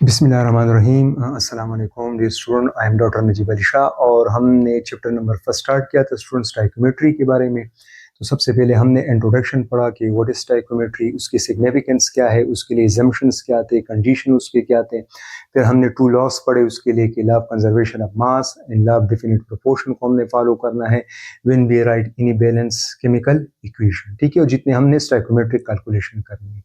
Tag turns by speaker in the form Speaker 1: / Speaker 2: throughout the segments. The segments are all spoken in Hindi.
Speaker 1: बिस्मिल्लाहिर्रहमानिर्रहीम। अस्सलाम वालेकुम dear student, I am doctor Najeeb Ali Shah और हमने चैप्टर नंबर फर्स्ट स्टार्ट किया था स्टूडेंट स्टाइकोमेट्री के बारे में। तो सबसे पहले हमने इंट्रोडक्शन पढ़ा कि व्हाट इज स्टाइकोमेट्री, उसकी सिग्निफिकेंस क्या है, उसके लिए एग्जम्पशंस क्या थे, कंडीशन उसके क्या थे। फिर हमने टू लॉस पढ़े उसके लिए कि law of conservation of mass and law of definite proportion को हमने फॉलो करना है when we write any balance chemical equation. ठीक है, और जितने हमने स्टाइकोमेट्रिक कैलकुलेशन करनी है।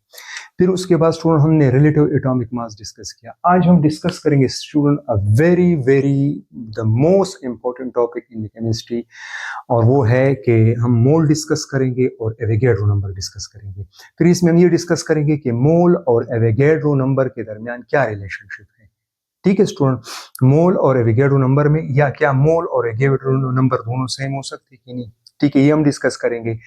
Speaker 1: फिर उसके बाद स्टूडेंट हमने रिलेटिव एटॉमिक मास डिस्कस किया। आज हम डिस्कस करेंगे student a very very the most important topic in chemistry, और वो है कि हम मोल डिस्कस करेंगे और एवोगैड्रो नंबर डिस्कस करेंगे। फिर इसमें हम ये डिस्कस करेंगे कि मोल और एवोगैड्रो नंबर के दरमियान क्या रिलेशनशिप है। ठीक है स्टूडेंट, मोल और एवोगैड्रो नंबर में, या क्या मोल और एवोगैड्रो नंबर दोनों सेम हो सकते हैं कि नहीं। ठीक है, ये हम डिस्कस करेंगे।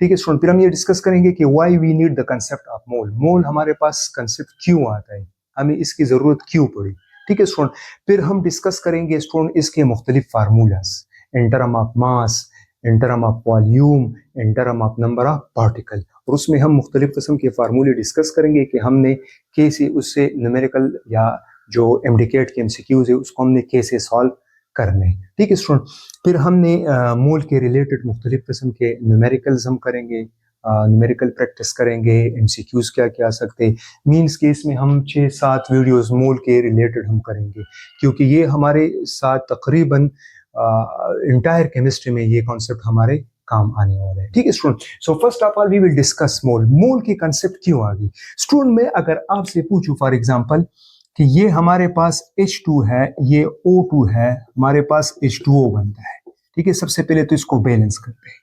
Speaker 1: ठीक है स्टूडेंट, फिर हम ये डिस्कस करेंगे कि why we need the concept of mole. Mole हमारे पास कंसेप्ट क्यों आता है, हमें इसकी जरूरत क्यों पड़ी। ठीक है स्टूडेंट, फिर हम डिस्कस करेंगे स्टूडेंट इसके मुख्तलिफ formulas in term of mass, in term of volume, in term of number of particle. और उसमें हम मुख्तलिफ किस्म के फार्मूले डिस्कस करेंगे कि हमने कैसे उससे न्यूमेरिकल या जो एमडीकेट के एमसीक्यूज है उसको हमने कैसे सॉल्व करने। ठीक है स्टूडेंट, फिर हमने मोल के रिलेटेड मुख्तलिफ किस्म के न्यूमेरिकल्स हम करेंगे, न्यूमेरिकल प्रैक्टिस करेंगे, एमसीक्यूज क्या क्या आ सकते हैं। मीन्स के इसमें हम 6-7 वीडियोस मोल के रिलेटेड हम करेंगे, क्योंकि ये हमारे साथ तकरीबन इंटायर केमिस्ट्री में ये कॉन्सेप्ट हमारे काम आने वाला है। ठीक है student, so first of all we will discuss mole. Mole की कंसेप्ट क्यों आ गई स्टूडेंट। मैं अगर आपसे पूछूं फॉर एग्जांपल कि ये हमारे पास H2 है, ये O2 है, हमारे पास H2O बनता है। ठीक है, सबसे पहले तो इसको बैलेंस करते हैं।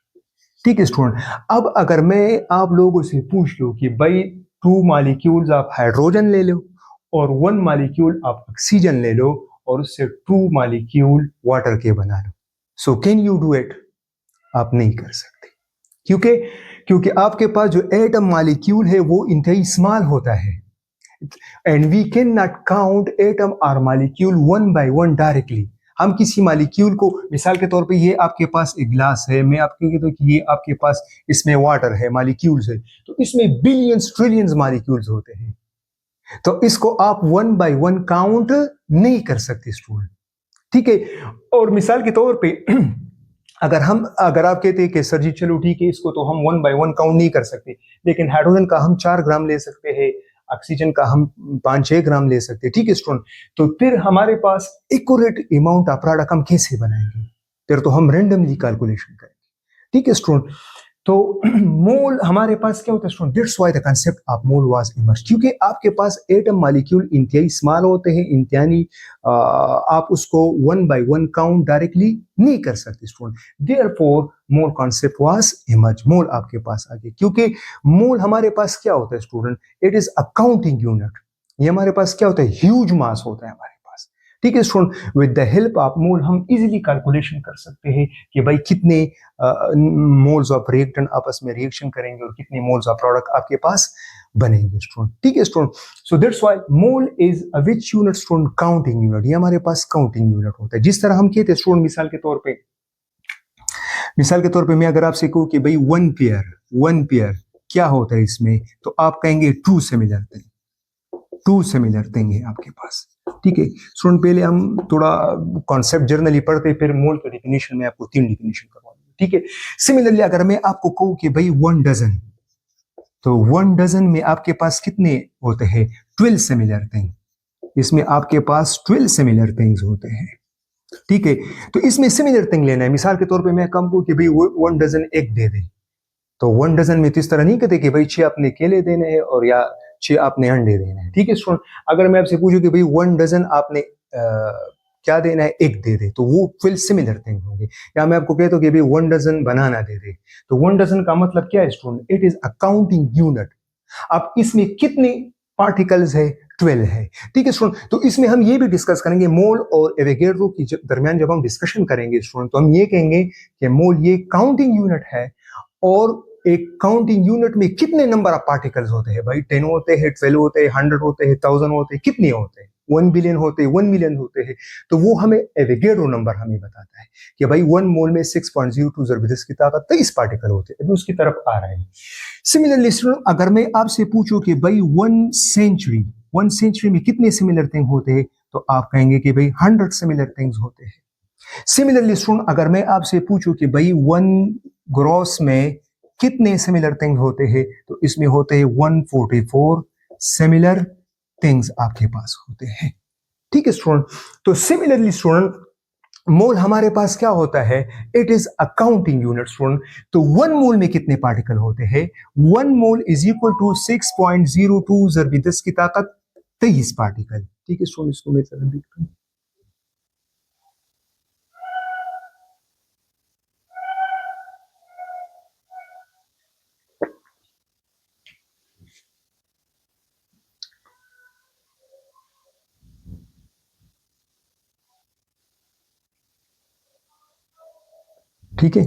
Speaker 1: ठीक है स्टूडेंट, अब अगर मैं आप लोगों से पूछ लूं कि भाई 2 मॉलिक्यूल्स आप हाइड्रोजन ले लो और 1 मॉलिक्यूल आप ऑक्सीजन ले लो और उससे 2 मॉलिक्यूल वाटर के बना लो, so can you do it. आप नहीं कर सकते, क्योंकि क्योंकि आपके पास जो एटम मॉलिक्यूल है वो इंतहाई स्मॉल होता है, एंड वी कैन नॉट काउंट एटम और molecule one by one directly. हम किसी मॉलिक्यूल को, मिसाल के तौर पे ये आपके पास एक ग्लास है, मैं आपको कहता हूँ कि ये आपके पास इसमें वाटर है, मॉलिक्यूल्स है, तो इसमें बिलियंस ट्रिलियंस मॉलिक्यूल्स होते हैं, तो इसको आप वन बाय वन काउंट नहीं कर सकते स्टूडेंट। ठीक है, और मिसाल के तौर पे अगर आप कहते हैं कि सर जी चलो ठीक है, इसको तो हम वन बाय वन काउंट नहीं कर सकते, लेकिन हाइड्रोजन का हम 4 ग्राम ले सकते हैं, ऑक्सीजन का हम 5-6 ग्राम ले सकते हैं। ठीक है स्टूडेंट, तो फिर हमारे पास एक्यूरेट अमाउंट ऑफ प्रोडक्ट हम कैसे बनाएंगे, फिर तो हम रेंडमली कैलकुलेशन करेंगे। ठीक है स्टूडेंट, तो मोल हमारे पास क्या होता है student, that's why the concept of mole was emerge, क्योंकि आपके पास एटम मॉलिक्यूल इंतहाई स्मॉल होते हैं, इंतहाई आप उसको one by one count directly नहीं कर सकते student. Therefore mole concept was emerge, mole आपके पास आ गया, क्योंकि मोल हमारे पास क्या होता है student, it is a counting unit. ये हमारे पास क्या होता है, ह्यूज मास होता है हमारे पास। ठीक है student, with the help of mole हम इजीली कैलकुलेशन कर सकते हैं कि भाई कितने मोल्स ऑफ रिएक्टेंट आपस में रिएक्शन करेंगे और कितने मोल्स ऑफ प्रोडक्ट आपके पास बनेंगे स्टूडेंट। ठीक है student, so that's why mole is a which unit student, counting unit. ये हमारे पास काउंटिंग यूनिट होता है। जिस तरह हम कहते हैं स्टूडेंट, मिसाल के तौर पे मैं अगर आपसे कहूँ कि भाई वन पेयर क्या होता है इसमें, तो आप कहेंगे 2 सिमिलर थिंग, 2 सिमिलर थिंग है आपके पास। ठीक है स्टूडेंट, पहले हम थोड़ा कॉन्सेप्ट जर्नली पढ़ते, फिर मोल का डिफिनेशन में आपको 3 डिफिनेशन करवाऊंगा। ठीक है, सिमिलरली अगर मैं आपको कहूं कि भाई 1 डजन, तो 1 डजन में आपके पास कितने होते हैं, 12 सिमिलर थिंग। इसमें आपके पास 12 सिमिलर थिंग्स होते हैं। ठीक है, तो इसमें सिमिलर थिंग लेना है। मिसाल के तौर पे मैं कहूं कि भाई 1 डजन एग दे दे, तो 1 डजन में तो इस तरह नहीं कहते कि भाई 6 आपने केले देने हैं और या 6 आपने अंडे देने हैं। ठीक है स्टूडेंट, अगर मैं आपसे पूछूं कि भाई 1 डजन आपने क्या देना है, एग दे दे, तो वो 12 सिमिलर थिंग होंगे। या मैं आपको कहता हूं कि भाई 1 डजन बनाना दे दे, तो 1 डजन का मतलब क्या है student, it is a counting unit. अब इसमें कितने पार्टिकल्स है, 12 है। ठीक है स्टूडेंट, तो इसमें हम ये भी डिस्कस करेंगे, मोल और एवोगैड्रो की दरमियान जब हम डिस्कशन करेंगे स्टूडेंट, तो हम ये कहेंगे कि मोल ये काउंटिंग यूनिट है, और एक काउंटिंग यूनिट में कितने नंबर ऑफ पार्टिकल्स होते हैं, भाई 10 होते हैं, 12 होते हैं, 100 होते हैं, 1000 होते हैं, कितने होते हैं, 1 बिलियन होते हैं, 1 मिलियन होते हैं। तो वो हमें एवोगैड्रो नंबर हमें बताता है कि भाई 1 मोल में 6.02 ज़बरदस्त की ताकत 23 पार्टिकल होते हैं। अभी उसकी तरफ आ रहे हैं। सिमिलरली अगर मैं आपसे पूछूं कि भाई 1 सेंचुरी 1 सेंचुरी में कितने सिमिलर थिंग होते हैं, तो आप कहेंगे कि भाई 100 सिमिलर थिंग्स होते हैं। सिमिलरली स्टूडेंट, अगर मैं आपसे पूछूं कि भाई 1 ग्रॉस में कितने सिमिलर थिंग्स होते हैं, तो इसमें होते हैं 144 सिमिलर थिंग्स आपके पास होते हैं। ठीक है स्टूडेंट, तो सिमिलरली स्टूडेंट, मोल हमारे पास क्या होता है, it is a counting unit student. तो 1 मोल में कितने पार्टिकल होते हैं, 1 मोल इज इक्वल टू 6.02 ज़रबी 10 की ताकत 23 पार्टिकल। ठीक है स्टूडेंट, इसको मैं जरा देखता हूं। ठीक है,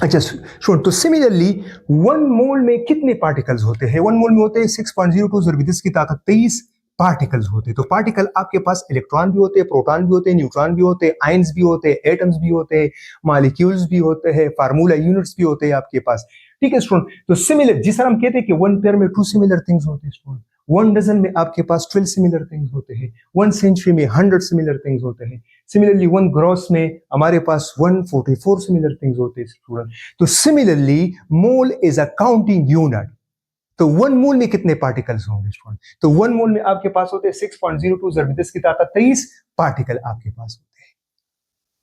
Speaker 1: अच्छा सुन, तो सिमिलरली 1 मोल में कितने पार्टिकल्स होते हैं, 1 मोल में होते हैं 6.02 ज़रबी 10 की ताकत 23 पार्टिकल्स होते हैं। तो पार्टिकल आपके पास इलेक्ट्रॉन भी होते हैं, प्रोटॉन भी होते हैं, न्यूट्रॉन भी होते हैं, आयंस भी होते हैं, एटम्स भी होते हैं, मॉलिक्यूल्स भी होते हैं, फार्मूला यूनिट्स भी होते हैं आपके पास। ठीक है स्टूडेंट, तो सिमिलर, जिस तरह हम कहते हैं कि 1 पेयर में 2 सिमिलर थिंग्स होते हैं स्टूडेंट, 1 डजन में आपके पास 12 सिमिलर थिंग्स होते हैं, 1 सेंचुरी में 100 सिमिलर थिंग्स होते हैं। सिमिलरली 1 ग्रॉस में हमारे पास 144 सिमिलर थिंग्स होते हैं स्टूडेंट। तो similarly mole is a counting unit. तो 1 मोल में कितने पार्टिकल्स होंगे स्टूडेंट, तो 1 मोल में आपके पास होते हैं 6.02 ज़रबी 10 की ताकत 23 पार्टिकल आपके पास होते हैं।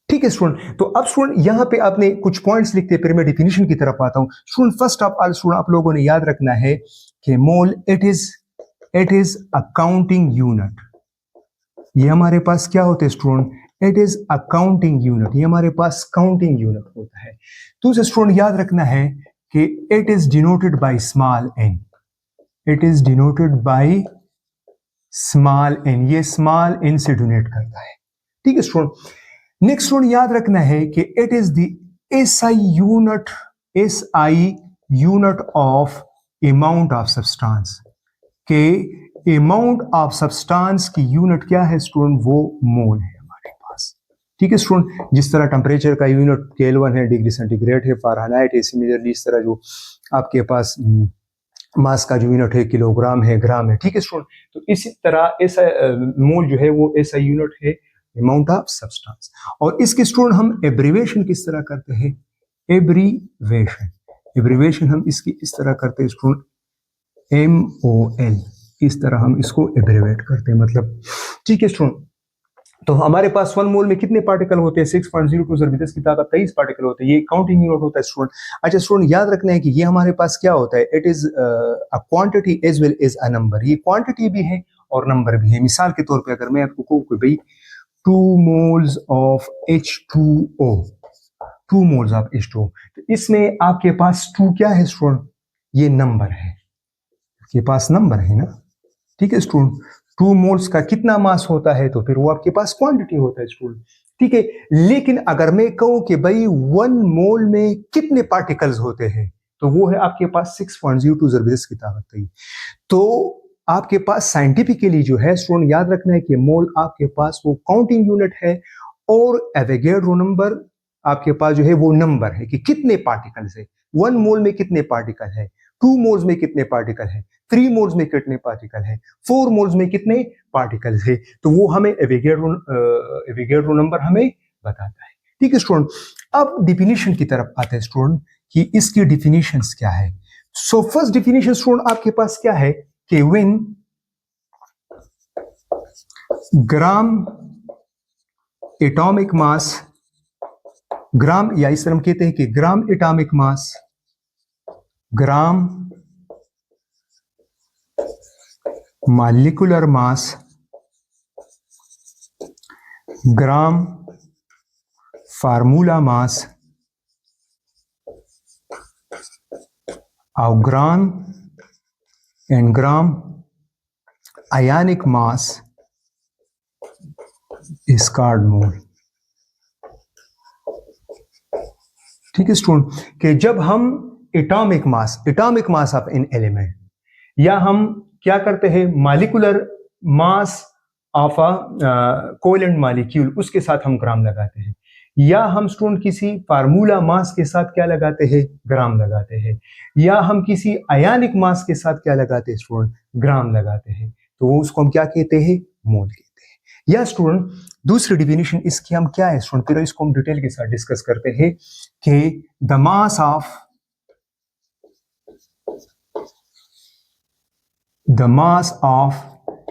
Speaker 1: ठीक है स्टूडेंट, तो अब स्टूडेंट यहां पे आपने कुछ पॉइंट्स लिखते हैं, फिर मैं डिफिनीशन की तरफ आता हूं। Student first of all student, आप लोगों ने याद रखना है कि mole it is a counting unit. ये हमारे पास क्या होते हैं student, it is a counting unit, ये हमारे पास काउंटिंग यूनिट होता है। तो उसे स्टूडेंट याद रखना है कि it is denoted by small N, it is denoted by small N, ये स्मॉल एन से डोनेट करता है। ठीक है स्टूडेंट, नेक्स्ट स्टूडेंट याद रखना है कि it is the SI unit, SI unit of amount of substance, के अमाउंट ऑफ सब्सटेंस की यूनिट क्या है स्टूडेंट, वो मोल है हमारे पास। ठीक है स्टूडेंट, जिस तरह टेम्परेचर का यूनिट केल्विन है, डिग्री सेंटीग्रेड है, फारेनहाइट है, सिमिलरली इस तरह जो आपके पास मास का जो यूनिट है किलोग्राम है, ग्राम है। ठीक है स्टूडेंट, तो इसी तरह ऐसा मोल जो है वो ऐसा यूनिट है अमाउंट ऑफ सब्सटेंस। और इसके स्टूडेंट हम एब्रीवेशन किस तरह करते हैं, एब्रीवेशन, एब्रीवेशन हम इसकी इस तरह करते हैं स्टूडेंट, MOL, इस तरह हम इसको एब्रीवेट करते हैं मतलब। ठीक है स्टूडेंट, तो हमारे पास 1 मोल में कितने पार्टिकल होते हैं, 6.02 ज़रबी 10 की ताकत 23 पार्टिकल होते हैं। ये काउंटिंग यूनिट होता है स्टूडेंट। अच्छा स्टूडेंट, याद रखना है कि ये हमारे पास क्या होता है, it is a quantity as well as a number. ये क्वांटिटी भी है और नंबर भी है। मिसाल के तौर पे अगर मैं आपको कहूँ कि भाई 2 moles of H2O, 2 moles of H2O, तो इसमें आपके पास 2 क्या है स्टूडेंट, ये नंबर है, आपके पास नंबर है ना। ठीक है स्टूडेंट, 2 मोल्स का कितना मास होता है, तो फिर वो आपके पास क्वांटिटी होता है स्टूडेंट। ठीक है, लेकिन अगर मैं कहूं कि भाई 1 मोल में कितने पार्टिकल्स होते हैं, तो वो है आपके पास 6.02 ज़रबी 10 की ताकत है। तो आपके पास साइंटिफिकली जो है स्टूडेंट, याद रखना है कि मोल आपके पास वो काउंटिंग यूनिट है और एवोगैड्रो नंबर आपके पास जो है वो नंबर है कि कितने पार्टिकल्स है। 1 मोल में कितने पार्टिकल है, 2 मोल्स में कितने पार्टिकल है, 3 मोल्स में कितने पार्टिकल है, 4 मोल्स में कितने पार्टिकल्स है, तो वो हमें एवोगैड्रो नंबर हमें बताता है। ठीक है स्टूडेंट, अब डिफिनीशन की तरफ आते हैं स्टूडेंट कि इसकी डिफिनीशंस क्या है। सो फर्स्ट डिफिनीशन स्टूडेंट आपके पास क्या है कि व्हेन ग्राम एटॉमिक मास, ग्राम या इस तरह हम कहते हैं कि gram atomic mass, gram molecular mass, gram formula mass और gram and gram ionic mass is called mole. ठीक है स्टूडेंट, कि जब हम atomic mass of an element, या हम क्या करते हैं molecular mass of a covalent molecule, उसके साथ हम ग्राम लगाते हैं, या हम स्टूडेंट किसी फार्मूला मास के साथ क्या लगाते हैं, ग्राम लगाते हैं, या हम किसी आयनिक मास के साथ क्या लगाते हैं स्टूडेंट, ग्राम लगाते हैं। तो वो उसको हम क्या कहते हैं, मोल कहते हैं। या स्टूडेंट दूसरी डिफिनेशन इसकी हम क्या है स्टूडेंट, फिर इसको हम डिटेल के साथ डिस्कस करते हैं कि द मास ऑफ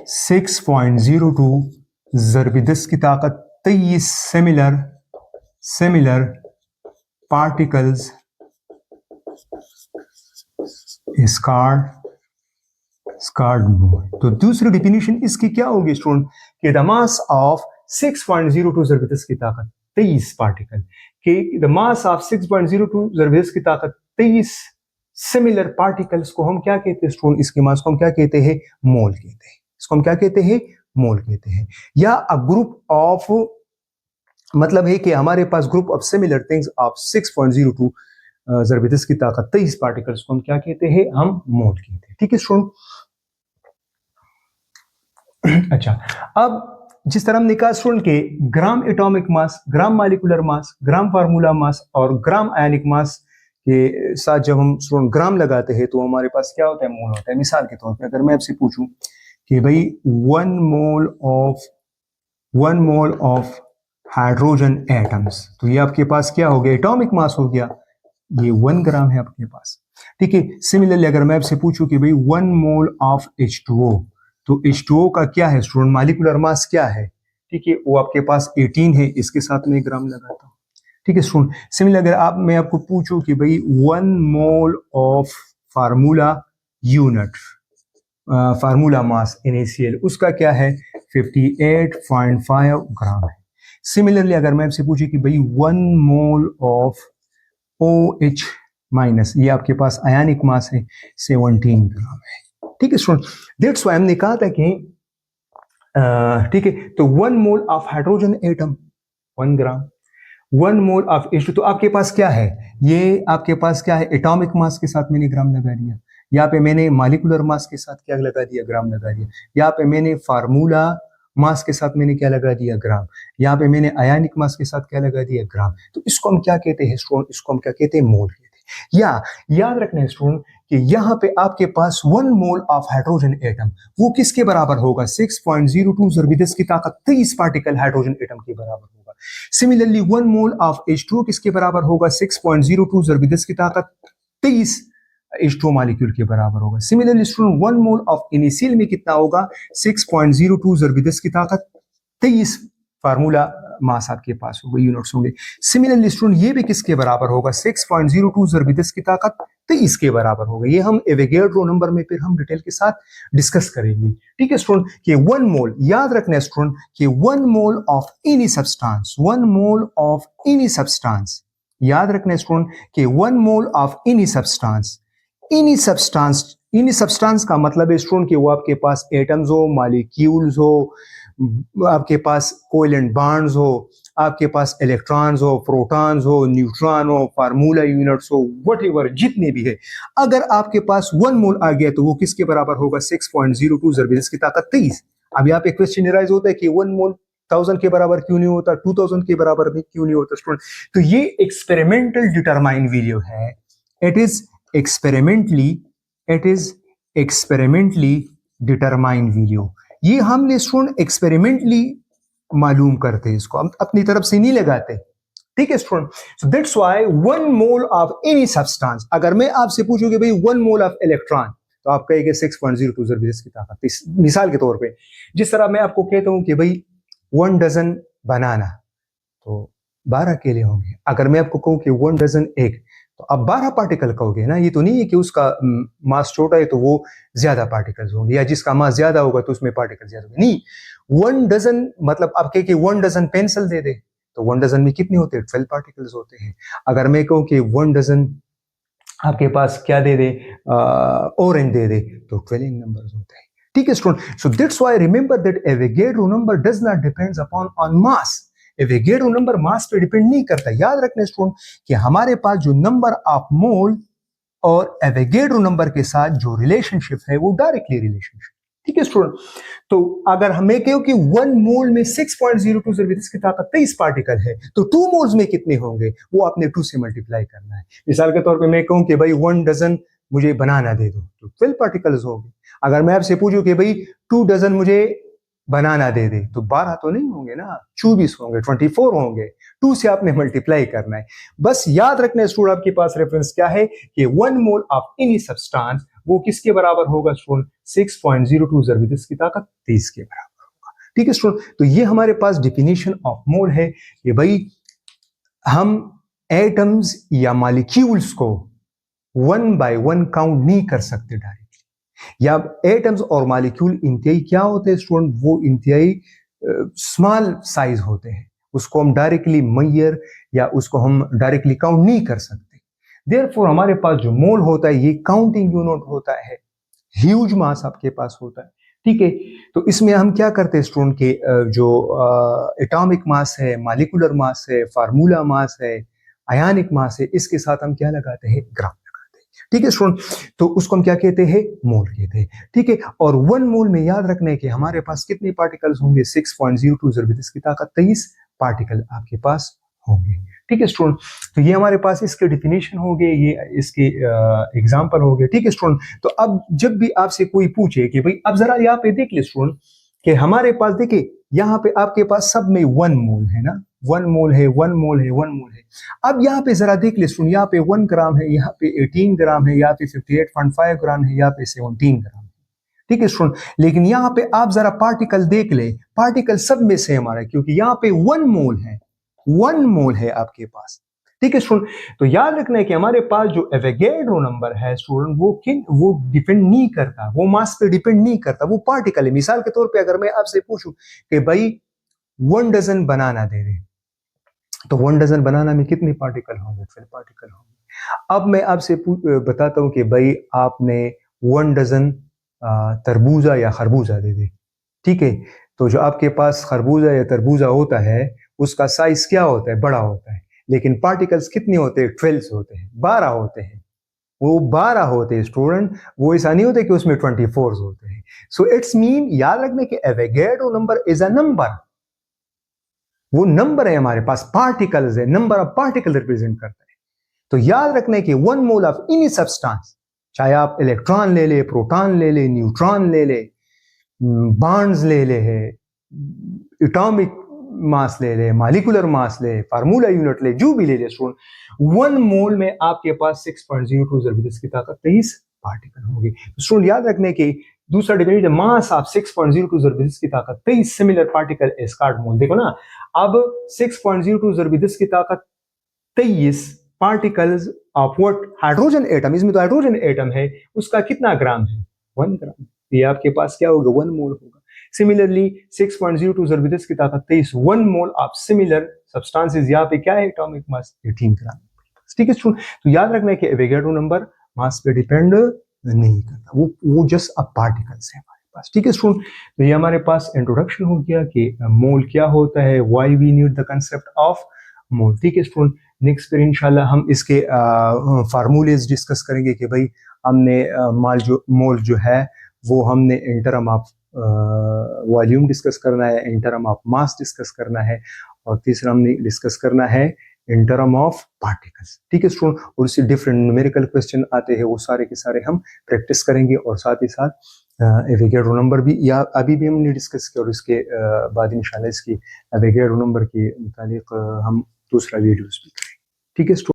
Speaker 1: 6.02 ज़रब 10 की ताकत 23 सिमिलर पार्टिकल्स इज कॉल्ड मोल। तो दूसरी डिफिनेशन इसकी क्या होगी स्टूडेंट, कि द मास ऑफ 6.02 ज़रब 10 की ताकत 23 पार्टिकल, कि द मास ऑफ 6.02 ज़रब 10 की ताकत 23 सिमिलर पार्टिकल्स को हम क्या कहते हैं स्टूडेंट, इसके मास को हम क्या कहते हैं, मोल कहते हैं। इसको हम क्या कहते हैं, मोल कहते हैं। या अ ग्रुप ऑफ, मतलब है कि हमारे पास group of similar things of 6.02 ज़रब 10 की ताकत 23 पार्टिकल्स को हम क्या कहते हैं, हम मोल कहते हैं। ठीक है स्टूडेंट। अच्छा, अब जिस तरह हमने कहा स्टूडेंट के gram atomic mass, gram molecular mass, gram formula mass और ग्राम आयनिक मास के साथ जब हम स्टूडेंट ग्राम लगाते हैं तो हमारे पास क्या होता है, मोल होता है। मिसाल के तौर पे अगर मैं आपसे पूछूं कि भाई 1 मोल ऑफ हाइड्रोजन एटम्स, तो ये आपके पास क्या हो गया, एटॉमिक मास हो गया, ये 1 ग्राम है आपके पास। ठीक है। सिमिलरली अगर मैं आपसे पूछूं कि भाई 1 मोल ऑफ H2O, तो H2O का क्या है स्टूडेंट, मॉलिक्यूलर मास क्या है, ठीक है, वो आपके पास 18 है, इसके साथ में ग्राम लगाता हूं। ठीक है स्टूडेंट। सिमिलर अगर मैं आपको पूछूं कि भाई 1 mole of formula unit, formula mass NaCl, उसका क्या है, 58.5 ग्राम है। सिमिलरली अगर मैं आपसे पूछूं कि भाई 1 मोल ऑफ OH माइनस, ये आपके पास आयनिक मास है, 17 ग्राम है। ठीक है स्टूडेंट। दैट्स व्हाई हमने कहा था कि ठीक है, तो 1 mole of hydrogen atom 1 gram, 1 mole of H2, तो आपके पास क्या है, ये आपके पास क्या है, एटॉमिक मास के साथ मैंने ग्राम लगा दिया, यहाँ पे मैंने मॉलिक्यूलर मास के साथ क्या लगा दिया, ग्राम लगा दिया, यहाँ पे मैंने फार्मूला मास के साथ मैंने क्या लगा दिया, ग्राम, यहाँ पे मैंने आयनिक मास के साथ क्या लगा दिया, ग्राम। तो इसको हम क्या कहते हैं स्टूडेंट, इसको हम क्या कहते हैं, मोल कहते हैं। या याद रखना है स्टूडेंट कि यहाँ पे आपके पास 1 मोल ऑफ हाइड्रोजन एटम, वो किसके बराबर होगा, 6.02 ज़रब 10 की ताकत 23 पार्टिकल हाइड्रोजन एटम के बराबर होगा। सिमिलरली 1 मोल ऑफ H2O किसके बराबर होगा, 6.02 ज़रब 10 की ताकत 23 H2O मॉलिक्यूल के बराबर होगा। Similarly student 1 mole of NaCl में कितना होगा, 6.02 ज़रब 10 की ताकत 23 फार्मूला मास आपके पास होगा, यूनिट्स होंगे। सिमिलरली स्टूडेंट ये भी किसके बराबर होगा, 6.02 ज़रब 10 की ताकत 23 के बराबर होगा। ये हम एवोगैड्रो नंबर में फिर हम डिटेल के साथ डिस्कस करेंगे। ठीक है स्टूडेंट, कि 1 मोल, याद रखना स्टूडेंट कि 1 mole of any substance, 1 mole of any substance, याद रखना स्टूडेंट कि 1 mole of any substance, any substance का मतलब है स्टूडेंट कि वो आपके पास एटम्स हो, मॉलिक्यूल्स हो, आपके पास कोवेलेंट बॉन्ड्स हो, आपके पास इलेक्ट्रॉन्स हो, प्रोटॉन्स हो, न्यूट्रॉन हो, फार्मूला यूनिट्स हो, व्हाटएवर जितने भी है, अगर आपके पास 1 मोल आ गया तो वो किसके बराबर होगा, 6.02 ज़रब 10 की ताकत 23। अब यहाँ पे क्वेश्चन राइज होता है कि 1 मोल 1000 के बराबर क्यों नहीं होता, 2000 के बराबर भी क्यों नहीं होता स्टूडेंट। तो ये एक्सपेरिमेंटल डिटरमाइन वीडियो है, it is experimentally determine video. ये हमने स्टूडेंट एक्सपेरिमेंटली मालूम करते हैं, इसको हम अपनी तरफ से नहीं लगाते। ठीक है student. So that's why 1 mole of any substance, अगर मैं आपसे पूछूं कि भाई 1 मोल ऑफ इलेक्ट्रॉन, तो आप कहेंगे 6.02 ज़रब 10 की ताकत। मिसाल के तौर पे जिस तरह मैं आपको कहता हूं कि भाई 1 डजन बनाना, तो 12 केले होंगे। अगर मैं आपको कहूं कि 1 डजन एग, तो आप 12 पार्टिकल कहोगे ना। ये तो नहीं है कि उसका मास छोटा है तो वो ज्यादा पार्टिकल्स होंगे, या जिसका मास ज्यादा होगा तो उसमें पार्टिकल ज्यादा होंगे, नहीं। 1 डजन मतलब आप कहे कि 1 डजन पेंसिल दे दे, तो 1 डजन में कितने होते हैं, 12 पार्टिकल्स होते हैं। अगर मैं कहूं कि 1 डजन आपके पास क्या दे दे, ऑरेंज दे दे, तो 12 नंबर्स होते हैं। ठीक है student. So that's why remember that Avogadro number does not depends upon on mass. Avogadro number mass पे डिपेंड नहीं करता। याद रखना स्टूडेंट कि हमारे पास जो नंबर ऑफ मोल और एवोगैड्रो नंबर के साथ जो रिलेशनशिप है वो डायरेक्टली रिलेशनशिप। ठीक है स्टूडेंट। तो अगर हमें कहो कि 1 मोल में 6.02 ज़रब 10 की ताकत 23 पार्टिकल है, तो 2 मोल्स में कितने होंगे, वो आपने 2 से मल्टीप्लाई करना है। मिसाल के तौर पे मैं कहूं कि भाई 1 डजन मुझे बनाना दे दो, तो 12 पार्टिकल्स होंगे। अगर मैं आपसे पूछूं कि भाई 2 डजन मुझे बनाना दे दे, तो 12 तो नहीं होंगे ना, 24 होंगे, 24 होंगे। 2 से आपने मल्टीप्लाई करना है। बस याद रखना स्टूडेंट, आपके पास रेफरेंस क्या है कि 1 मोल ऑफ एनी सब्सटेंस वो किसके बराबर होगा स्टूडेंट? 6.02 ज़रब की ताकत 23 के बराबर होगा। ठीक है स्टूडेंट, तो ये हमारे पास डिफिनेशन ऑफ मोल है कि भाई हम एटम्स या मॉलिक्यूल्स को 1 बाय 1 काउंट नहीं कर सकते डायरेक्टली, या एटम्स और मॉलिक्यूल इंतहाई क्या होते हैं स्टूडेंट? वो इंतहाई स्मॉल साइज होते हैं, उसको हम डायरेक्टली मैयर या उसको हम डायरेक्टली काउंट नहीं कर सकते। देयरफॉर हमारे पास जो मोल होता है ये काउंटिंग यूनिट होता है, ह्यूज मास आपके पास होता है। ठीक है, तो इसमें हम क्या करते हैं स्टूडेंट के जो एटॉमिक मास है, मॉलिक्यूलर मास है, फार्मूला मास है, आयनिक मास है, इसके साथ हम क्या लगाते हैं? ग्राफ लगाते हैं। ठीक है स्टूडेंट, तो उसको हम क्या कहते हैं? मोल कहते हैं। ठीक है, और 1 मोल में याद रखना है कि हमारे पास कितने पार्टिकल्स होंगे? 6.02 ज़रब की ताकत 23 पार्टिकल आपके पास होंगे। ठीक है स्टूडेंट, तो ये हमारे पास इसके डिफिनेशन हो गए, ये इसके एग्जांपल हो गए। ठीक है स्टूडेंट, तो अब जब भी आपसे कोई पूछे कि भाई अब जरा यहाँ पे देख ले स्टूडेंट कि हमारे पास देखिए यहाँ पे आपके पास सब में 1 मोल है ना, 1 मोल है, 1 मोल है, 1 मोल है। अब यहाँ पे जरा देख ले स्टूडेंट, यहाँ पे 1 ग्राम है, यहाँ पे 18 ग्राम है, यहाँ पे 58.5 ग्राम है, यहाँ पे 17 ग्राम है। ठीक है स्टूडेंट, लेकिन यहाँ पे आप जरा पार्टिकल देख ले, पार्टिकल सब में सेम आ रहा है क्योंकि यहाँ पे 1 मोल है, 1 मोल है आपके पास। ठीक है स्टूडेंट, तो याद रखना है कि हमारे पास जो एवोगैड्रो नंबर है स्टूडेंट वो डिपेंड नहीं करता, वो मास पे डिपेंड नहीं करता, वो पार्टिकल है। मिसाल के तौर पे अगर मैं आपसे पूछूं कि भाई 1 डजन बनाना दे रहे, तो 1 डजन बनाना में कितने पार्टिकल होंगे? 12 पार्टिकल होंगे। अब मैं आपसे बताता हूं कि भाई आपने 1 डजन तरबूजा या खरबूजा दे दे। ठीक है, तो जो आपके पास खरबूजा या तरबूजा होता है उसका साइज क्या होता है? बड़ा होता है, लेकिन पार्टिकल्स कितने होते हैं? 12 होते हैं, 12 होते हैं। वो 12 होते हैं स्टूडेंट, वो ऐसा नहीं होता कि उसमें 24 होते हैं। सो इट्स मीन, याद रखने कि Avogadro number is a number, वो नंबर है हमारे पास, पार्टिकल्स है, नंबर ऑफ पार्टिकल रिप्रेजेंट करता है। तो याद रखने कि 1 मोल ऑफ एनी सब्सटेंस, चाहे आप इलेक्ट्रॉन ले ले, प्रोटॉन ले ले, न्यूट्रॉन ले ले, बॉन्ड्स ले ले, है एटॉमिक मास ले ले, मॉलिक्यूलर मास ले, फार्मूला यूनिट ले, जो भी ले ले स्टूडेंट, 1 मोल में आपके पास 6.02 ज़रब की ताकत 23 पार्टिकल होगी। स्टूडेंट याद रखने की दूसरा डिफिनेशन, मास ऑफ 6.02 ज़रब की ताकत 23 सिमिलर पार्टिकल इज कॉल्ड मोल। देखो ना, अब 6.02 ज़रब की ताकत 23 particles of what? Hydrogen atom, इसमें तो हाइड्रोजन एटम है, उसका कितना ग्राम है? 1 ग्राम। ये आपके पास क्या होगा? 1 मोल होगा। सिमिलरली 6.02 ज़रब की ताकत 23 1 मोल ऑफ सिमिलर सब्सटेंसेस, यहाँ पे क्या है? एटॉमिक मास 18 ग्राम। ठीक है स्टूडेंट, तो याद रखना है कि एवोगैड्रो नंबर मास पे डिपेंड नहीं करता, वो जस्ट अ पार्टिकल्स है हमारे पास। ठीक है स्टूडेंट, तो ये हमारे पास इंट्रोडक्शन हो गया कि मोल क्या होता है, why we need the concept of mole. ठीक है स्टूडेंट, नेक्स्ट फिर इंशाल्लाह हम इसके फार्मूलेज डिस्कस करेंगे कि भाई हमने मोल जो है वो हमने in term of volume discuss करना है, in term of mass discuss करना है, और तीसरा हमने डिस्कस करना है इन टर्म ऑफ पार्टिकल्स। ठीक है स्टूडेंट, और उससे डिफरेंट न्यूमेरिकल क्वेश्चन आते हैं, वो सारे के सारे हम प्रैक्टिस करेंगे, और साथ ही साथ एवोगैड्रो नंबर भी या अभी भी हमने डिस्कस किया, और इसके बाद इंशाल्लाह इसकी एवोगैड्रो नंबर के मुतालिक हम दूसरा वीडियोस भी करेंगे। ठीक है स्टूडेंट।